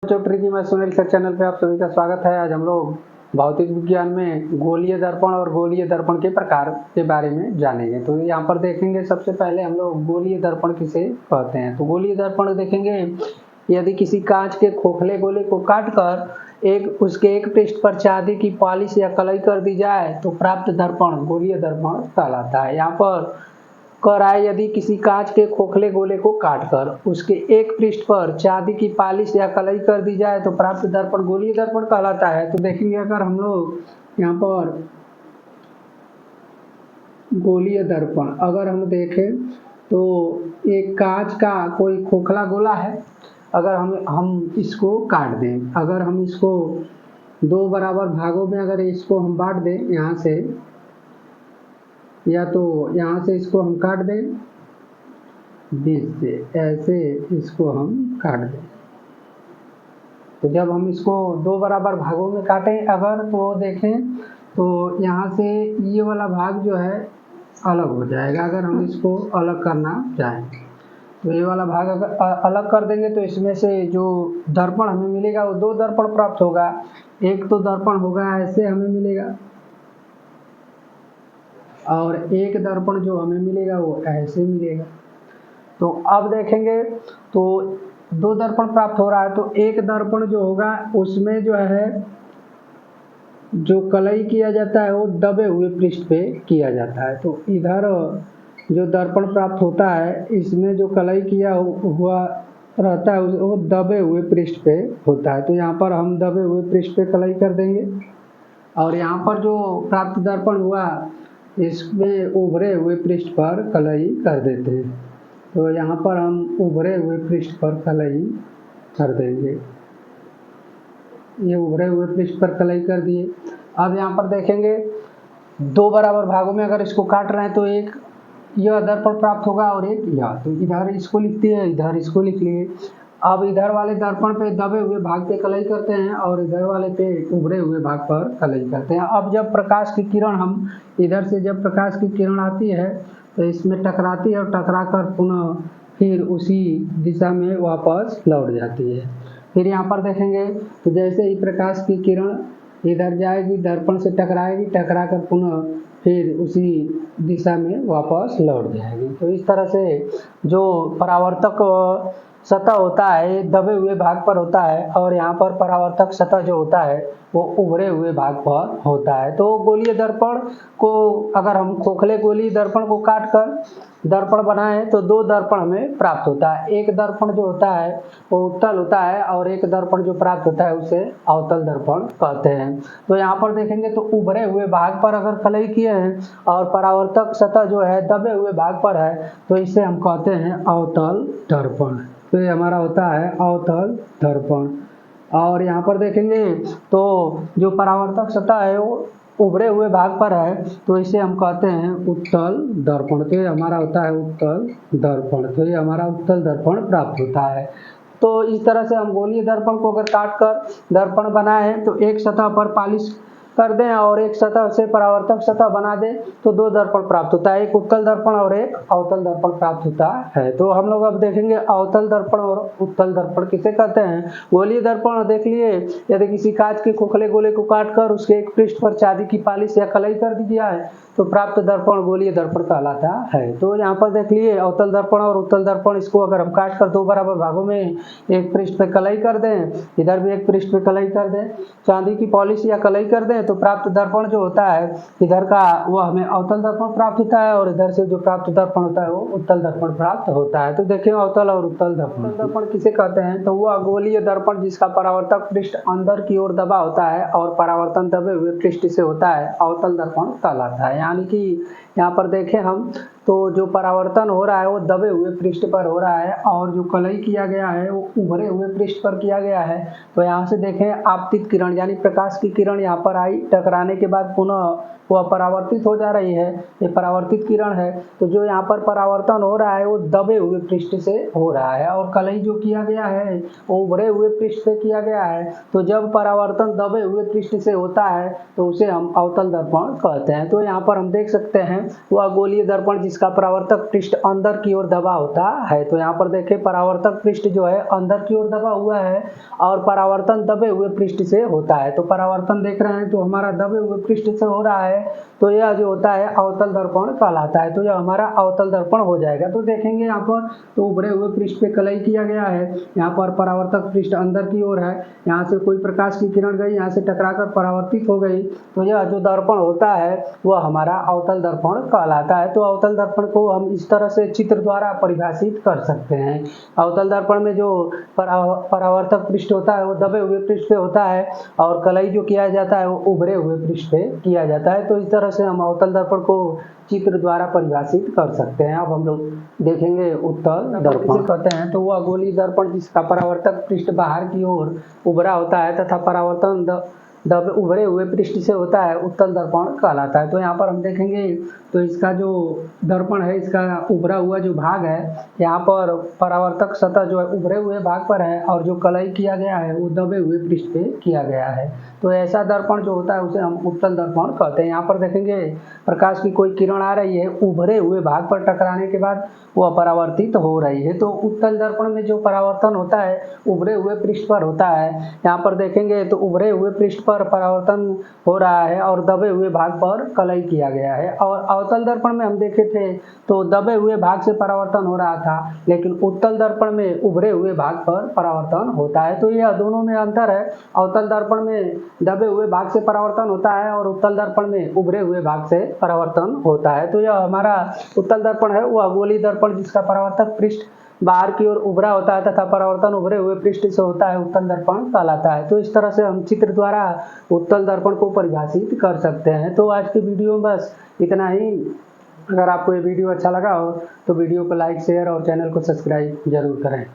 चौटरी की मैं Sunil sir channel पे आप सभी का स्वागत है। आज हम लोग भौतिक विज्ञान में गोलीय दर्पण और गोलीय दर्पण के प्रकार के बारे में जानेंगे। तो यहाँ पर देखेंगे सबसे पहले हम लोग गोलीय दर्पण किसे कहते हैं। तो गोलीय दर्पण देखेंगे, यदि किसी कांच के खोखले गोले को काटकर उसके एक पृष्ठ पर चांदी की पॉलिश या कलई कर दी जाए तो प्राप्त दर्पण गोलीय दर्पण कहलाता है। यहाँ पर कर आए, यदि किसी कांच के खोखले गोले को काटकर उसके एक पृष्ठ पर चांदी की पॉलिश या कलई कर दी जाए तो प्राप्त दर्पण गोलीय दर्पण कहलाता है। तो देखेंगे अगर हम लोग यहाँ पर गोलीय दर्पण अगर हम देखें तो एक कांच का कोई खोखला गोला है, अगर हम इसको काट दें, अगर हम इसको दो बराबर भागों में अगर इसको हम बांट दें यहाँ से, या तो यहाँ से इसको हम काट दें बीच से, ऐसे इसको हम काट दें। तो जब हम इसको दो बराबर भागों में काटें अगर, तो देखें तो यहाँ से ये वाला भाग जो है अलग हो जाएगा। अगर हम इसको अलग करना चाहें तो ये वाला भाग अगर अलग कर देंगे तो इसमें से जो दर्पण हमें मिलेगा वो दो दर्पण प्राप्त होगा। एक तो दर्पण होगा ऐसे हमें मिलेगा और एक दर्पण जो हमें मिलेगा वो ऐसे मिलेगा। तो अब देखेंगे तो दो दर्पण प्राप्त हो रहा है, तो एक दर्पण जो होगा उसमें जो है जो कलई किया जाता है वो दबे हुए पृष्ठ पे किया जाता है। तो इधर जो दर्पण प्राप्त होता है इसमें जो कलई किया हुआ रहता है वो दबे हुए पृष्ठ पे होता है। तो यहाँ पर हम दबे हुए पृष्ठ पे कलई कर देंगे और यहाँ पर जो प्राप्त दर्पण हुआ इसमें उभरे हुए पृष्ठ पर कलई कर देते हैं। तो यहाँ पर हम उभरे हुए पृष्ठ पर कलई कर देंगे, ये उभरे हुए पृष्ठ पर कलई कर दिए। अब यहाँ पर देखेंगे दो बराबर भागों में अगर इसको काट रहे हैं तो एक यह दर्पण प्राप्त होगा और एक यह, तो इधर इसको लिखते हैं, इधर इसको लिख लिए। अब इधर वाले दर्पण पे दबे हुए भाग पे कलई करते हैं और इधर वाले पे उभरे हुए भाग पर कलई करते हैं। अब जब प्रकाश की किरण हम इधर से जब प्रकाश की किरण आती है तो इसमें टकराती है और टकरा कर पुनः फिर उसी दिशा में वापस लौट जाती है। फिर यहाँ पर देखेंगे तो जैसे ही प्रकाश की किरण इधर जाएगी दर्पण से टकराएगी, टकरा कर पुनः फिर उसी दिशा में वापस लौट जाएगी। तो इस तरह से जो परावर्तक सतह होता है दबे हुए भाग पर होता है और यहाँ पर परावर्तक सतह जो होता है वो उभरे हुए भाग पर होता है। तो गोलीय दर्पण को अगर हम खोखले गोलीय दर्पण को काट कर दर्पण बनाएं तो दो दर्पण हमें प्राप्त होता है। एक दर्पण जो होता है वो उत्तल होता है और एक दर्पण जो प्राप्त होता है उसे अवतल दर्पण कहते हैं। तो यहाँ पर देखेंगे तो उभरे हुए भाग पर अगर कलई किए हैं और परावर्तक सतह जो है दबे हुए भाग पर है तो इसे हम कहते हैं अवतल दर्पण। तो ये हमारा होता है अवतल दर्पण। और यहाँ पर देखेंगे तो जो परावर्तक सतह है वो उभरे हुए भाग पर है तो इसे हम कहते हैं उत्तल दर्पण। तो ये हमारा होता है उत्तल दर्पण। तो ये हमारा उत्तल दर्पण प्राप्त होता है। तो इस तरह से हम गोलीय दर्पण को अगर काट कर दर्पण बनाए तो एक सतह पर पॉलिश कर दें और एक सतह से परावर्तक सतह बना दें तो दो दर्पण प्राप्त होता है, एक उत्तल दर्पण और एक अवतल दर्पण प्राप्त होता है। तो हम लोग अब देखेंगे अवतल दर्पण और उत्तल दर्पण किसे कहते हैं। गोलीय दर्पण देख लिए, यदि किसी कांच के खोखले गोले को काटकर उसके एक पृष्ठ पर चांदी की पॉलिश या कलई कर दी जाए तो प्राप्त दर्पण गोलीय दर्पण कहलाता है। तो यहाँ पर देख लिए अवतल दर्पण और उत्तल दर्पण, इसको अगर हम काट कर दो बराबर भागों में एक पृष्ठ पे कलई कर दें, इधर भी एक पृष्ठ पे कलई कर दें, चांदी की पॉलिश या कलई कर दें तो प्राप्त दर्पण जो होता है इधर का वो हमें अवतल दर्पण प्राप्त होता है और इधर से जो प्राप्त दर्पण होता है वो उत्तल दर्पण प्राप्त होता है। तो देखिए अवतल और उत्तल दर्पण किसे कहते हैं। तो वह गोलीय दर्पण जिसका परावर्तक पृष्ठ अंदर की ओर दबा होता है और परावर्तन दबे हुए पृष्ठ से होता है अवतल दर्पण कहलाता है। यानी कि यहाँ पर देखें हम तो जो परावर्तन हो रहा है वो दबे हुए पृष्ठ पर हो रहा है और जो कलई किया गया है वो उभरे हुए पृष्ठ पर किया गया है। तो यहाँ से देखें आपतित किरण यानी प्रकाश की किरण यहाँ पर आई, टकराने के बाद पुनः वह परावर्तित हो जा रही है, ये परावर्तित किरण है। तो जो यहाँ पर परावर्तन हो रहा है वो दबे हुए पृष्ठ से हो रहा है और कलई जो किया गया है वो उभरे हुए पृष्ठ से किया गया है। तो जब परावर्तन दबे हुए पृष्ठ से होता है तो उसे हम अवतल दर्पण कहते हैं। तो यहाँ पर हम देख सकते हैं वह गोलीय दर्पण जिसका परावर्तक पृष्ठ अंदर की ओर दबा होता है। तो यहाँ पर देखें परावर्तक पृष्ठ जो है अंदर की ओर दबा हुआ है और परावर्तन दबे हुए पृष्ठ से होता है। तो परावर्तन देख रहे हैं तो हमारा दबे हुए पृष्ठ से हो रहा है, तो यह जो होता है अवतल दर्पण कहलाता है। तो यह हमारा अवतल दर्पण हो जाएगा। तो देखेंगे यहाँ पर तो उभरे हुए पृष्ठ पे कलई किया गया है, यहाँ पर परावर्तक पृष्ठ अंदर की ओर है, यहाँ से कोई प्रकाश की किरण गई, यहाँ से टकराकर परावर्तित हो गई, तो यह जो दर्पण होता है वह हमारा अवतल दर्पण कहलाता है। तो अवतल दर्पण को हम इस तरह से चित्र द्वारा परिभाषित कर सकते हैं। अवतल दर्पण में जो परावर्तक पृष्ठ होता है वो दबे हुए पृष्ठ पे होता है और कलई जो किया जाता है वो उभरे हुए पृष्ठ पे किया जाता है। तो इस तरह से हम अवतल दर्पण को चित्र द्वारा परिभाषित कर सकते हैं। अब हम लोग देखेंगे उत्तल दर्पण कहते हैं। तो वह गोलीय दर्पण जिसका परावर्तक पृष्ठ बाहर की ओर उभरा होता है तथा परावर्तन दबे उभरे हुए पृष्ठ से होता है, उत्तल दर्पण कहलाता है। तो यहाँ पर हम देखेंगे तो इसका जो दर्पण है, इसका उभरा हुआ जो भाग है, यहाँ पर परावर्तक सतह जो है उभरे हुए भाग पर है और जो कलई किया गया है वो दबे हुए पृष्ठ पे किया गया है। तो ऐसा दर्पण जो होता है उसे हम उत्तल दर्पण कहते हैं। यहाँ पर देखेंगे प्रकाश की कोई किरण आ रही है, उभरे हुए भाग पर टकराने के बाद वह परावर्तित हो रही है। तो उत्तल दर्पण में जो परावर्तन होता है उभरे हुए पृष्ठ पर होता है। यहाँ पर देखेंगे तो उभरे हुए पृष्ठ पर परावर्तन हो रहा है और दबे हुए भाग पर कलई किया गया है। और अवतल दर्पण में हम देखे थे तो दबे हुए भाग से परावर्तन हो रहा था, लेकिन उत्तल दर्पण में उभरे हुए भाग पर परावर्तन होता है। तो यह दोनों में अंतर है। अवतल दर्पण में दबे हुए भाग से परावर्तन होता है और उत्तल दर्पण में उभरे हुए भाग से परावर्तन होता है। तो यह हमारा उत्तल दर्पण है वह गोलीय दर्पण जिसका परावर्तक पृष्ठ बाहर की ओर उभरा होता है तथा परावर्तन उभरे हुए पृष्ठ से होता है, उत्तल दर्पण कहलाता है। तो इस तरह से हम चित्र द्वारा उत्तल दर्पण को परिभाषित कर सकते हैं। तो आज के वीडियो में बस इतना ही। अगर आपको ये वीडियो अच्छा लगा हो तो वीडियो को लाइक, शेयर और चैनल को सब्सक्राइब जरूर करें।